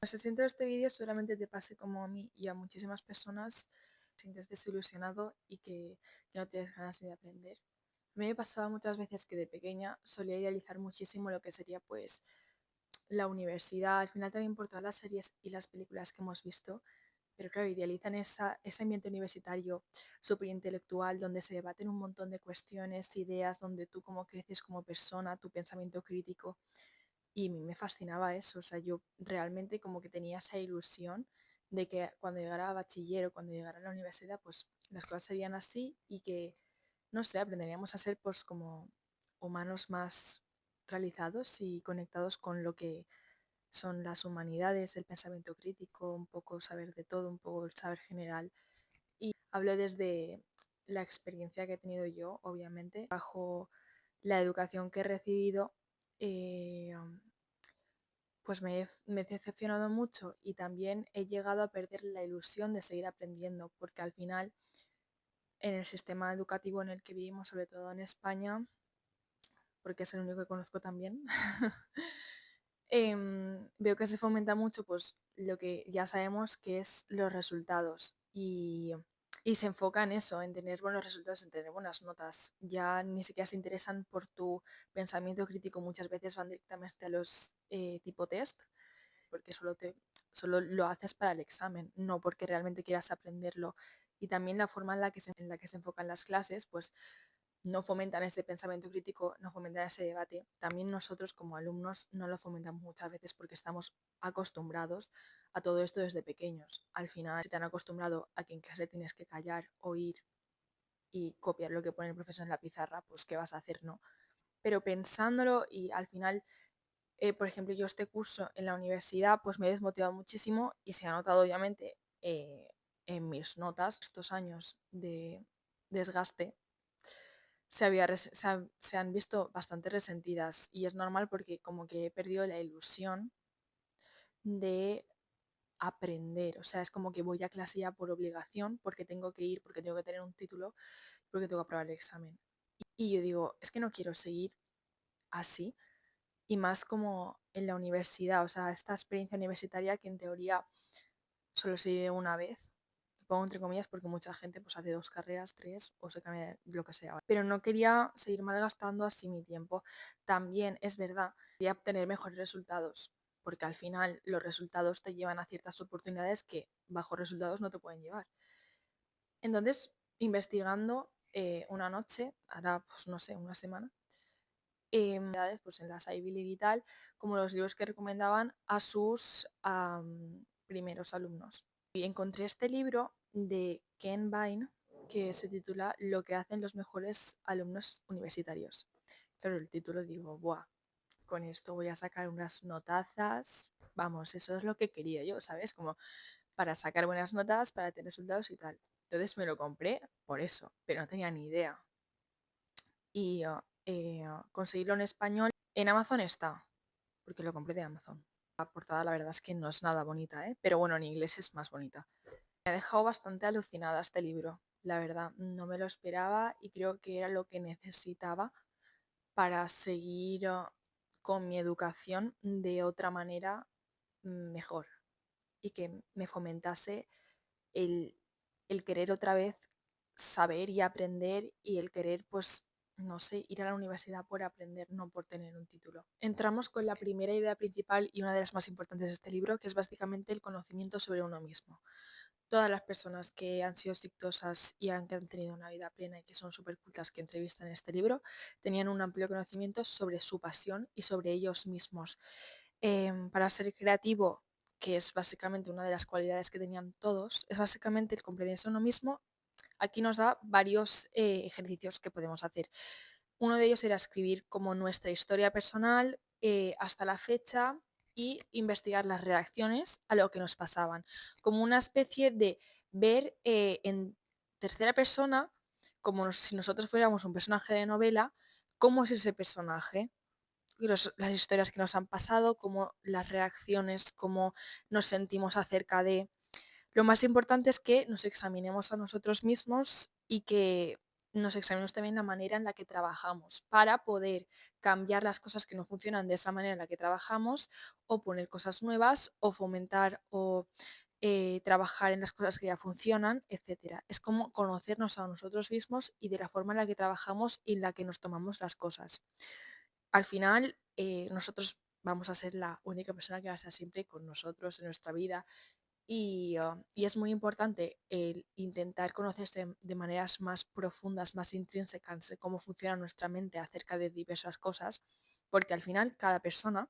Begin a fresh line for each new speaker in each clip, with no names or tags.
Si siento este vídeo seguramente te pase como a mí y a muchísimas personas, te sientes desilusionado y que no tienes ganas de aprender. A mí me pasaba muchas veces que de pequeña solía idealizar muchísimo lo que sería pues la universidad, al final también por todas las series y las películas que hemos visto, pero claro, idealizan ese ambiente universitario súper intelectual donde se debaten un montón de cuestiones, ideas, donde tú como creces como persona, tu pensamiento crítico. Y a mí me fascinaba eso, o sea, yo realmente como que tenía esa ilusión de que cuando llegara a bachiller o cuando llegara a la universidad, pues las cosas serían así y que, no sé, aprenderíamos a ser pues como humanos más realizados y conectados con lo que son las humanidades, el pensamiento crítico, un poco saber de todo, un poco el saber general. Y hablo desde la experiencia que he tenido yo, obviamente, bajo la educación que he recibido. eh, pues me he decepcionado mucho y también he llegado a perder la ilusión de seguir aprendiendo, porque al final en el sistema educativo en el que vivimos, sobre todo en España, porque es el único que conozco también, veo que se fomenta mucho pues lo que ya sabemos que es los resultados y se enfoca en eso, en tener buenos resultados, en tener buenas notas. Ya ni siquiera se interesan por tu pensamiento crítico, muchas veces van directamente a los tipo test porque solo lo haces para el examen, no porque realmente quieras aprenderlo. Y también la forma en la que se enfocan las clases, pues no fomentan ese pensamiento crítico, no fomentan ese debate. También nosotros como alumnos no lo fomentamos muchas veces porque estamos acostumbrados a todo esto desde pequeños. Al final, si te han acostumbrado a que en clase tienes que callar, oír y copiar lo que pone el profesor en la pizarra, pues ¿qué vas a hacer, no? Pero pensándolo y al final por ejemplo, yo este curso en la universidad pues me he desmotivado muchísimo y se ha notado obviamente en mis notas estos años de desgaste se han visto bastante resentidas y es normal porque como que he perdido la ilusión de aprender, o sea, es como que voy a clase ya por obligación, porque tengo que ir, porque tengo que tener un título, porque tengo que aprobar el examen. Y yo digo, es que no quiero seguir así y más como en la universidad, o sea, esta experiencia universitaria que en teoría solo se vive una vez, pongo entre comillas porque mucha gente pues hace 2 carreras, 3 o se cambia lo que sea, pero no quería seguir malgastando así mi tiempo. También es verdad, quería obtener mejores resultados, porque al final los resultados te llevan a ciertas oportunidades que bajo resultados no te pueden llevar. Entonces, investigando una noche, ahora pues no sé, una semana, pues en las Ivy League y tal, como los libros que recomendaban a sus primeros alumnos. Y encontré este libro de Ken Vine que se titula Lo que hacen los mejores alumnos universitarios. Claro, el título digo, ¡buah! Con esto voy a sacar unas notazas. Vamos, eso es lo que quería yo, ¿sabes? Como para sacar buenas notas, para tener resultados y tal. Entonces me lo compré por eso, pero no tenía ni idea. Y conseguirlo en español en Amazon está, porque lo compré de Amazon. La portada la verdad es que no es nada bonita, ¿eh? Pero bueno, en inglés es más bonita. Me ha dejado bastante alucinada este libro, la verdad. No me lo esperaba y creo que era lo que necesitaba para seguir con mi educación de otra manera mejor y que me fomentase el, el querer otra vez saber y aprender y el querer, pues, no sé, ir a la universidad por aprender, no por tener un título. Entramos con la primera idea principal y una de las más importantes de este libro, que es básicamente el conocimiento sobre uno mismo. Todas las personas que han sido exitosas y que han tenido una vida plena y que son súper cultas que entrevistan en este libro, tenían un amplio conocimiento sobre su pasión y sobre ellos mismos. Para ser creativo, que es básicamente una de las cualidades que tenían todos, es básicamente el comprenderse a uno mismo. Aquí nos da varios ejercicios que podemos hacer. Uno de ellos era escribir como nuestra historia personal hasta la fecha y investigar las reacciones a lo que nos pasaban, como una especie de ver en tercera persona, como si nosotros fuéramos un personaje de novela, cómo es ese personaje, las historias que nos han pasado, cómo las reacciones, cómo nos sentimos acerca de... Lo más importante es que nos examinemos a nosotros mismos y que nos examinemos también la manera en la que trabajamos para poder cambiar las cosas que no funcionan de esa manera en la que trabajamos o poner cosas nuevas o fomentar o trabajar en las cosas que ya funcionan, etcétera. Es como conocernos a nosotros mismos y de la forma en la que trabajamos y en la que nos tomamos las cosas. Al final, nosotros vamos a ser la única persona que va a estar siempre con nosotros en nuestra vida y es muy importante el intentar conocerse de maneras más profundas, más intrínsecas de cómo funciona nuestra mente acerca de diversas cosas, porque al final cada persona,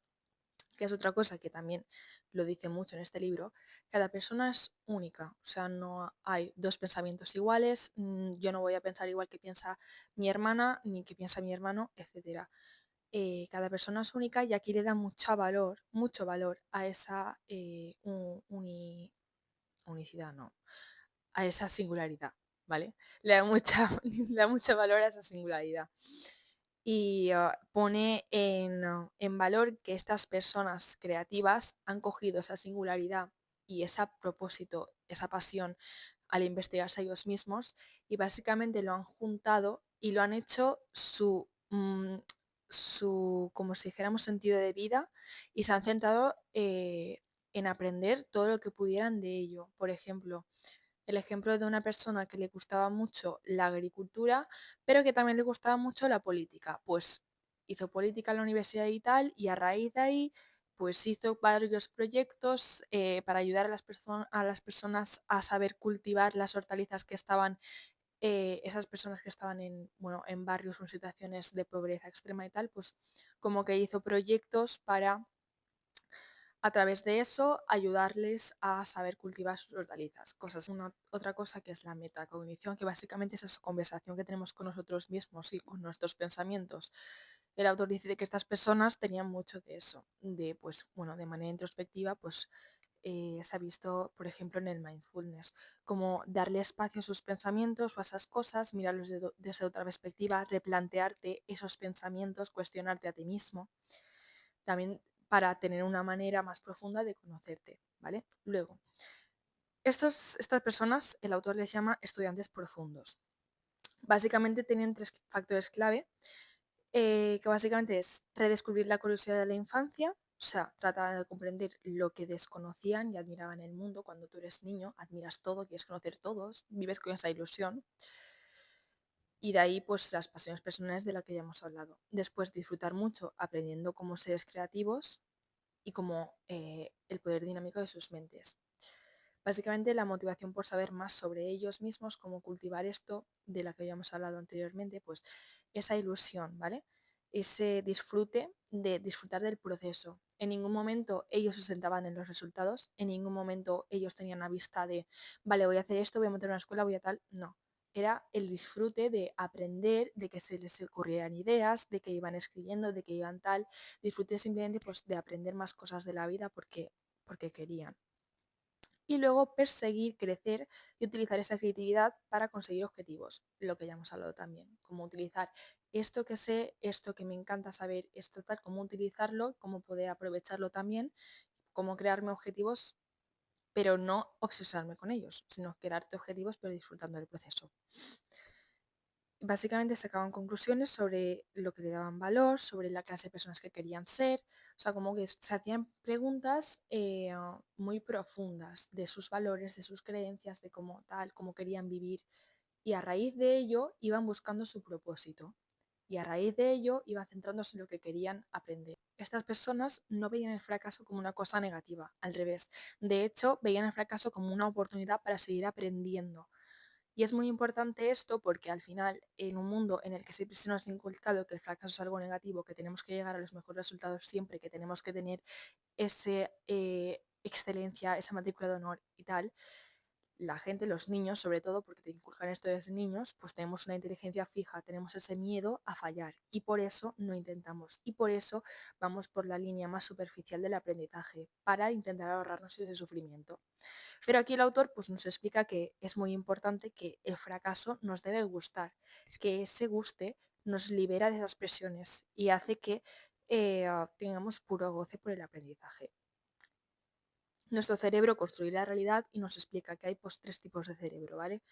que es otra cosa que también lo dice mucho en este libro, cada persona es única, o sea, no hay dos pensamientos iguales, yo no voy a pensar igual que piensa mi hermana, ni que piensa mi hermano, etcétera. Cada persona es única y aquí le da mucho valor a esa unicidad, no, a esa singularidad, ¿vale? Le da, mucha, le da mucho valor a esa singularidad. Y pone en valor que estas personas creativas han cogido esa singularidad y ese propósito, esa pasión al investigarse a ellos mismos y básicamente lo han juntado y lo han hecho su como si dijéramos, sentido de vida y se han centrado en aprender todo lo que pudieran de ello. Por ejemplo, el ejemplo de una persona que le gustaba mucho la agricultura, pero que también le gustaba mucho la política. Pues hizo política en la universidad y tal, y a raíz de ahí, pues hizo varios proyectos para ayudar a las personas a saber cultivar las hortalizas que estaban, esas personas que estaban en, bueno, en barrios o en situaciones de pobreza extrema y tal, pues como que hizo proyectos para a través de eso ayudarles a saber cultivar sus hortalizas. Otra cosa que es la metacognición, que básicamente es esa conversación que tenemos con nosotros mismos y con nuestros pensamientos. El autor dice que estas personas tenían mucho de eso, de pues bueno, de manera introspectiva, pues se ha visto, por ejemplo, en el mindfulness, como darle espacio a sus pensamientos o a esas cosas, mirarlos desde otra perspectiva, replantearte esos pensamientos, cuestionarte a ti mismo. También para tener una manera más profunda de conocerte, ¿vale? Luego, estas personas, el autor les llama estudiantes profundos. Básicamente tienen tres factores clave, que básicamente es redescubrir la curiosidad de la infancia, o sea, trata de comprender lo que desconocían y admiraban en el mundo. Cuando tú eres niño, admiras todo, quieres conocer todos, vives con esa ilusión. Y de ahí, pues, las pasiones personales de las que ya hemos hablado. Después, disfrutar mucho aprendiendo como seres creativos, y como el poder dinámico de sus mentes. Básicamente la motivación por saber más sobre ellos mismos, cómo cultivar esto de la que ya hemos hablado anteriormente, pues esa ilusión, ¿vale? Ese disfrute de disfrutar del proceso. En ningún momento ellos se sentaban en los resultados, en ningún momento ellos tenían la vista de, vale, voy a hacer esto, voy a montar una escuela, voy a tal, no. Era el disfrute de aprender, de que se les ocurrieran ideas, de que iban escribiendo, de que iban tal, disfruté simplemente pues, de aprender más cosas de la vida porque querían. Y luego perseguir, crecer y utilizar esa creatividad para conseguir objetivos, lo que ya hemos hablado también, como utilizar esto que sé, esto que me encanta saber, esto tal, cómo utilizarlo, cómo poder aprovecharlo también, cómo crearme objetivos, pero no obsesionarme con ellos, sino crearte objetivos pero disfrutando del proceso. Básicamente sacaban conclusiones sobre lo que le daban valor, sobre la clase de personas que querían ser, o sea, como que se hacían preguntas muy profundas de sus valores, de sus creencias, de cómo tal, cómo querían vivir, y a raíz de ello iban buscando su propósito, y a raíz de ello iban centrándose en lo que querían aprender. Estas personas no veían el fracaso como una cosa negativa, al revés, de hecho veían el fracaso como una oportunidad para seguir aprendiendo. Y es muy importante esto porque al final, en un mundo en el que siempre se nos ha inculcado que el fracaso es algo negativo, que tenemos que llegar a los mejores resultados siempre, que tenemos que tener esa excelencia, esa matrícula de honor y tal, la gente, los niños sobre todo, porque te inculcan esto desde niños, pues tenemos una inteligencia fija, tenemos ese miedo a fallar y por eso no intentamos y por eso vamos por la línea más superficial del aprendizaje para intentar ahorrarnos ese sufrimiento. Pero aquí el autor pues, nos explica que es muy importante que el fracaso nos debe gustar, que ese guste nos libera de esas presiones y hace que tengamos puro goce por el aprendizaje. Nuestro cerebro construye la realidad y nos explica que hay pues, 3 tipos de cerebro, ¿vale?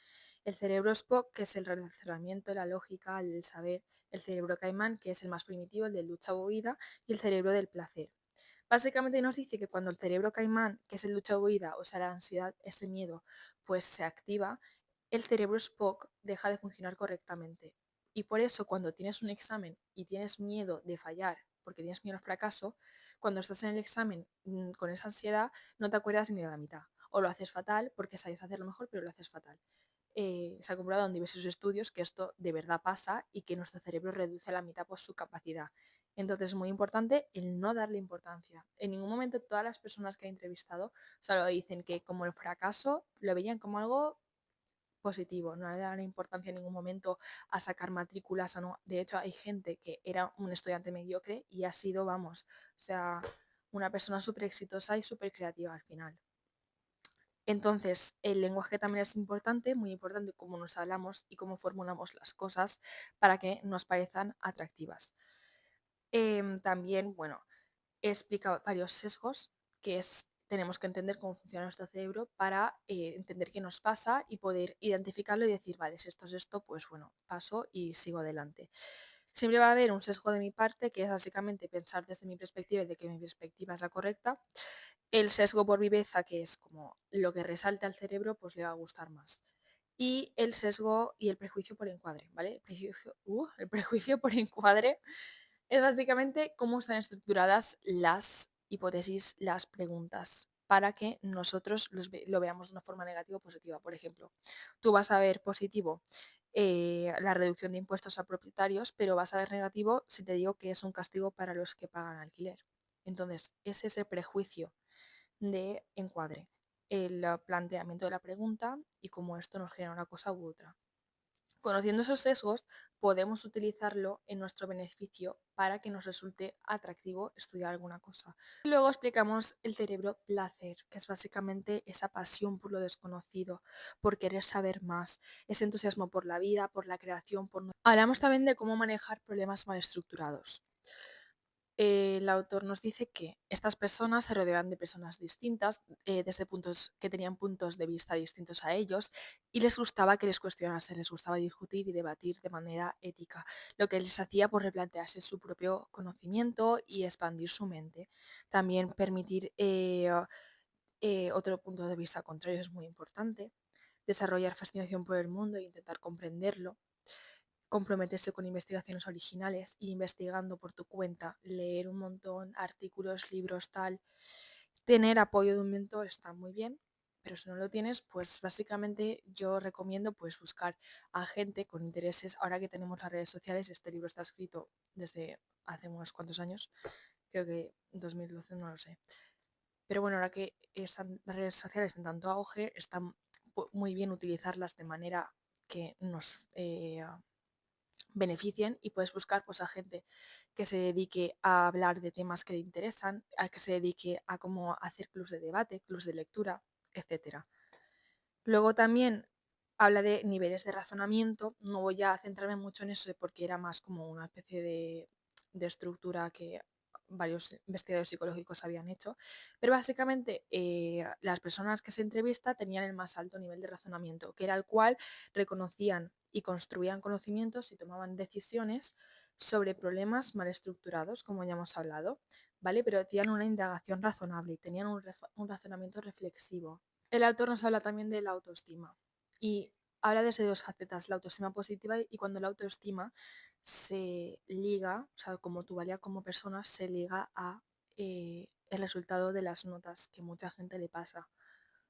El cerebro Spock, que es el razonamiento, la lógica, el saber; el cerebro Caimán, que es el más primitivo, el de lucha o huida; y el cerebro del placer. Básicamente nos dice que cuando el cerebro Caimán, que es el lucha o huida, o sea, la ansiedad, ese miedo, pues se activa, el cerebro Spock deja de funcionar correctamente. Y por eso cuando tienes un examen y tienes miedo de fallar, porque tienes miedo al fracaso, cuando estás en el examen con esa ansiedad, no te acuerdas ni de la mitad. O lo haces fatal porque sabes hacerlo mejor, pero lo haces fatal. Se ha comprobado en diversos estudios que esto de verdad pasa y que nuestro cerebro reduce a la mitad por su capacidad. Entonces es muy importante el no darle importancia. En ningún momento todas las personas que he entrevistado solo dicen que como el fracaso lo veían como algo positivo, no le dan importancia en ningún momento a sacar matrículas. No. De hecho, hay gente que era un estudiante mediocre y ha sido, vamos, o sea, una persona súper exitosa y súper creativa al final. Entonces, el lenguaje también es importante, muy importante cómo nos hablamos y cómo formulamos las cosas para que nos parezcan atractivas. También, bueno, he explicado varios sesgos que tenemos que entender cómo funciona nuestro cerebro para entender qué nos pasa y poder identificarlo y decir, vale, si esto es esto, pues bueno, paso y sigo adelante. Siempre va a haber un sesgo de mi parte, que es básicamente pensar desde mi perspectiva y de que mi perspectiva es la correcta. El sesgo por viveza, que es como lo que resalta al cerebro, pues le va a gustar más. Y el sesgo y el prejuicio por encuadre, ¿vale? El prejuicio por encuadre es básicamente cómo están estructuradas las hipótesis, las preguntas, para que nosotros lo veamos de una forma negativa o positiva. Por ejemplo, tú vas a ver positivo la reducción de impuestos a propietarios, pero vas a ver negativo si te digo que es un castigo para los que pagan alquiler. Entonces, ese es el prejuicio de encuadre, el planteamiento de la pregunta y cómo esto nos genera una cosa u otra. Conociendo esos sesgos, podemos utilizarlo en nuestro beneficio para que nos resulte atractivo estudiar alguna cosa. Y luego explicamos el cerebro placer, que es básicamente esa pasión por lo desconocido, por querer saber más, ese entusiasmo por la vida, por la creación. Hablamos también de cómo manejar problemas mal estructurados. El autor nos dice que estas personas se rodean de personas distintas, desde puntos que tenían puntos de vista distintos a ellos, y les gustaba que les cuestionasen, les gustaba discutir y debatir de manera ética, lo que les hacía por replantearse su propio conocimiento y expandir su mente. También permitir otro punto de vista contrario es muy importante. Desarrollar fascinación por el mundo e intentar comprenderlo, comprometerse con investigaciones originales, ir investigando por tu cuenta, leer un montón, artículos, libros, tal. Tener apoyo de un mentor está muy bien, pero si no lo tienes, pues básicamente yo recomiendo pues buscar a gente con intereses. Ahora que tenemos las redes sociales, este libro está escrito desde hace unos cuantos años, creo que 2012, no lo sé. Pero bueno, ahora que están las redes sociales en tanto auge, está muy bien utilizarlas de manera que nos beneficien, y puedes buscar pues, a gente que se dedique a hablar de temas que le interesan, a que se dedique a cómo hacer clubs de debate, clubs de lectura, etcétera. Luego también habla de niveles de razonamiento. No voy a centrarme mucho en eso porque era más como una especie de estructura que varios investigadores psicológicos habían hecho, pero básicamente las personas que se entrevista tenían el más alto nivel de razonamiento, que era el cual reconocían y construían conocimientos y tomaban decisiones sobre problemas mal estructurados, como ya hemos hablado, ¿vale? Pero tenían una indagación razonable y tenían un razonamiento reflexivo. El autor nos habla también de la autoestima y habla desde dos facetas, la autoestima positiva y cuando la autoestima se liga, o sea, como tu valía como persona, se liga a el resultado de las notas que mucha gente le pasa.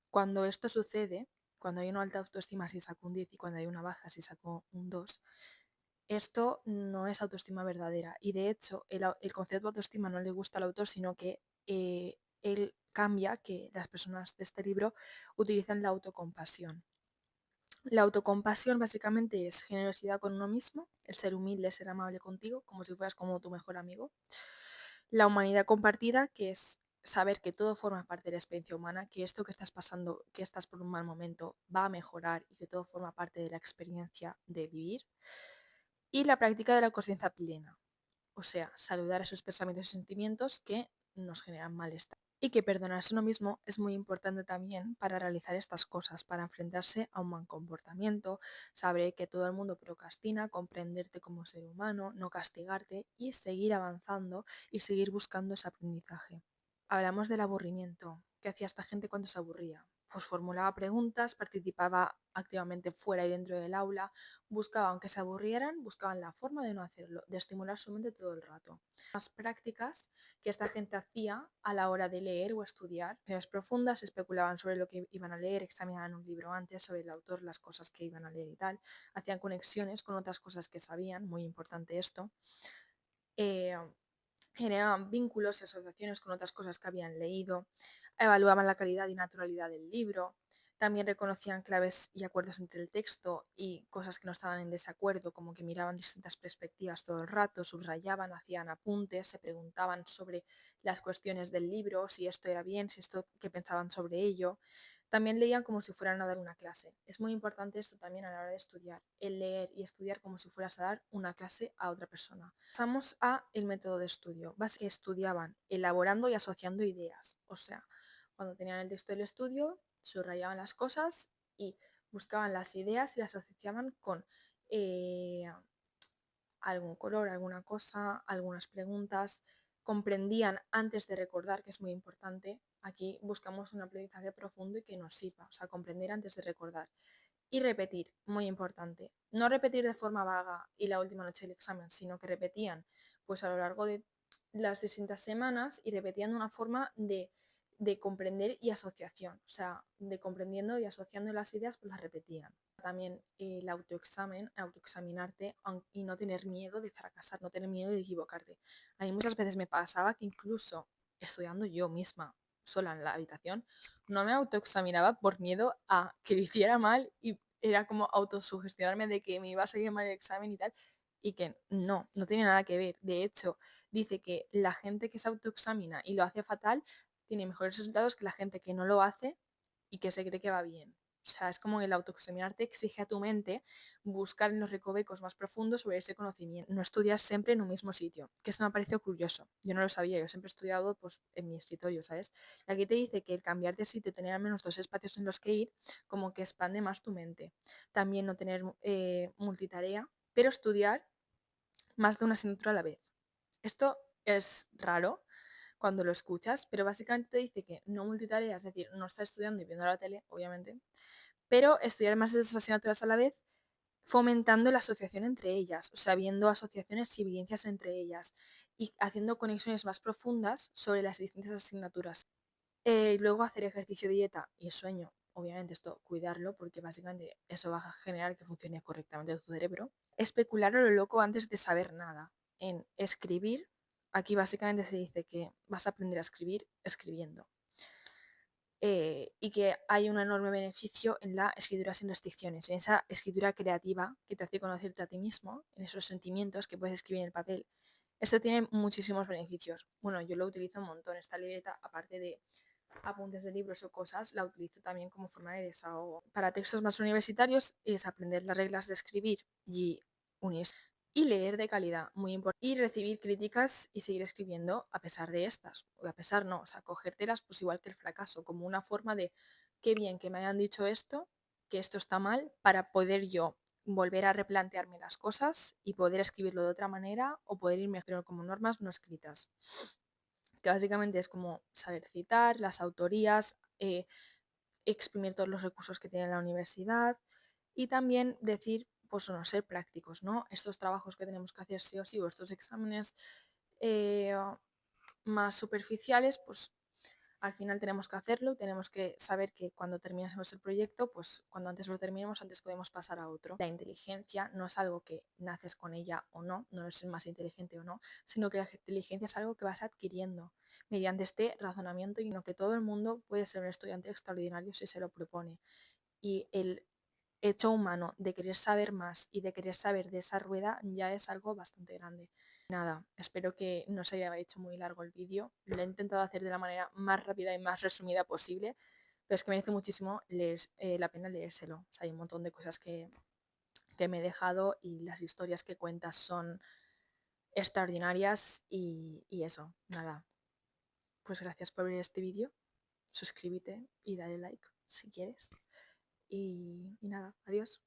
Cuando esto sucede, cuando hay una alta autoestima si saco un 10 y cuando hay una baja si saco un 2, esto no es autoestima verdadera. Y de hecho, el concepto de autoestima no le gusta al autor, sino que él cambia que las personas de este libro utilizan la autocompasión. La autocompasión básicamente es generosidad con uno mismo, el ser humilde, ser amable contigo, como si fueras como tu mejor amigo. La humanidad compartida, que es saber que todo forma parte de la experiencia humana, que esto que estás pasando, que estás por un mal momento, va a mejorar y que todo forma parte de la experiencia de vivir. Y la práctica de la conciencia plena, o sea, saludar esos pensamientos y sentimientos que nos generan malestar. Y que perdonarse uno mismo es muy importante también para realizar estas cosas, para enfrentarse a un mal comportamiento, saber que todo el mundo procrastina, comprenderte como ser humano, no castigarte y seguir avanzando y seguir buscando ese aprendizaje. Hablamos del aburrimiento. ¿Qué hacía esta gente cuando se aburría? Pues formulaba preguntas, participaba activamente fuera y dentro del aula, buscaba, aunque se aburrieran, buscaban la forma de no hacerlo, de estimular su mente todo el rato. Las prácticas que esta gente hacía a la hora de leer o estudiar. Acciones profundas, especulaban sobre lo que iban a leer, examinaban un libro antes sobre el autor, las cosas que iban a leer y tal, hacían conexiones con otras cosas que sabían, muy importante esto. Eh, Generaban vínculos y asociaciones con otras cosas que habían leído, evaluaban la calidad y naturalidad del libro, también reconocían claves y acuerdos entre el texto y cosas que no estaban en desacuerdo, como que miraban distintas perspectivas todo el rato, subrayaban, hacían apuntes, se preguntaban sobre las cuestiones del libro, si esto era bien, si esto, qué pensaban sobre ello. También leían como si fueran a dar una clase. Es muy importante esto también a la hora de estudiar, el leer y estudiar como si fueras a dar una clase a otra persona. Pasamos a el método de estudio. Que estudiaban elaborando y asociando ideas. O sea, cuando tenían el texto del estudio, subrayaban las cosas y buscaban las ideas y las asociaban con eh, algún color, alguna cosa, algunas preguntas. Comprendían antes de recordar, que es muy importante. Aquí buscamos un aprendizaje profundo y que nos sirva. O sea, comprender antes de recordar. Y repetir, muy importante. No repetir de forma vaga y la última noche del examen, sino que repetían pues a lo largo de las distintas semanas y repetían de una forma de comprender y asociación. O sea, de comprendiendo y asociando las ideas, pues las repetían. También el autoexamen, autoexaminarte y no tener miedo de fracasar, no tener miedo de equivocarte. A mí muchas veces me pasaba que incluso estudiando yo misma, sola en la habitación, no me autoexaminaba por miedo a que lo hiciera mal y era como autosugestionarme de que me iba a salir mal el examen y tal, y que no tiene nada que ver. De hecho, dice que la gente que se autoexamina y lo hace fatal tiene mejores resultados que la gente que no lo hace y que se cree que va bien. O sea, es como el autoexaminarte exige a tu mente buscar en los recovecos más profundos sobre ese conocimiento. No estudiar siempre en un mismo sitio, que eso me ha parecido curioso. Yo no lo sabía, yo siempre he estudiado pues, en mi escritorio, ¿sabes? Y aquí te dice que el cambiar de sitio, tener al menos dos espacios en los que ir, como que expande más tu mente. También no tener multitarea, pero estudiar más de una asignatura a la vez. Esto es raro cuando lo escuchas, pero básicamente te dice que no multitarea, es decir, no estar estudiando y viendo la tele, obviamente, pero estudiar más de dos asignaturas a la vez, fomentando la asociación entre ellas, o sea, viendo asociaciones y evidencias entre ellas y haciendo conexiones más profundas sobre las distintas asignaturas. Luego hacer ejercicio, dieta y sueño, obviamente esto cuidarlo porque básicamente eso va a generar que funcione correctamente tu cerebro. Especular a lo loco antes de saber nada. En escribir, aquí básicamente se dice que vas a aprender a escribir escribiendo. Y que hay un enorme beneficio en la escritura sin restricciones, en esa escritura creativa que te hace conocerte a ti mismo, en esos sentimientos que puedes escribir en el papel. Esto tiene muchísimos beneficios. Bueno, yo lo utilizo un montón. Esta libreta, aparte de apuntes de libros o cosas, la utilizo también como forma de desahogo. Para textos más universitarios es aprender las reglas de escribir y unirse y leer de calidad, muy importante. Y recibir críticas y seguir escribiendo a pesar de estas, o a pesar no, o sea, cogértelas pues igual que el fracaso, como una forma de qué bien que me hayan dicho esto, que esto está mal, para poder yo volver a replantearme las cosas y poder escribirlo de otra manera o poder irme como normas no escritas, que básicamente es como saber citar, las autorías, exprimir todos los recursos que tiene la universidad y también decir, pues no ser prácticos, ¿no? Estos trabajos que tenemos que hacer sí o sí, o estos exámenes eh, más superficiales, pues al final tenemos que hacerlo, tenemos que saber que cuando terminemos el proyecto, pues cuando antes lo terminemos, antes podemos pasar a otro. La inteligencia no es algo que naces con ella o no, no es el más inteligente o no, sino que la inteligencia es algo que vas adquiriendo mediante este razonamiento y no que todo el mundo puede ser un estudiante extraordinario si se lo propone. Y el hecho humano de querer saber más y de querer saber de esa rueda ya es algo bastante grande. Nada, espero que no se haya hecho muy largo el vídeo. Lo he intentado hacer de la manera más rápida y más resumida posible, pero es que merece muchísimo la pena leérselo. O sea, hay un montón de cosas que me he dejado y las historias que cuentas son extraordinarias y eso, nada. Pues pues gracias por ver este vídeo. Suscríbete y dale like si quieres. Y nada, adiós.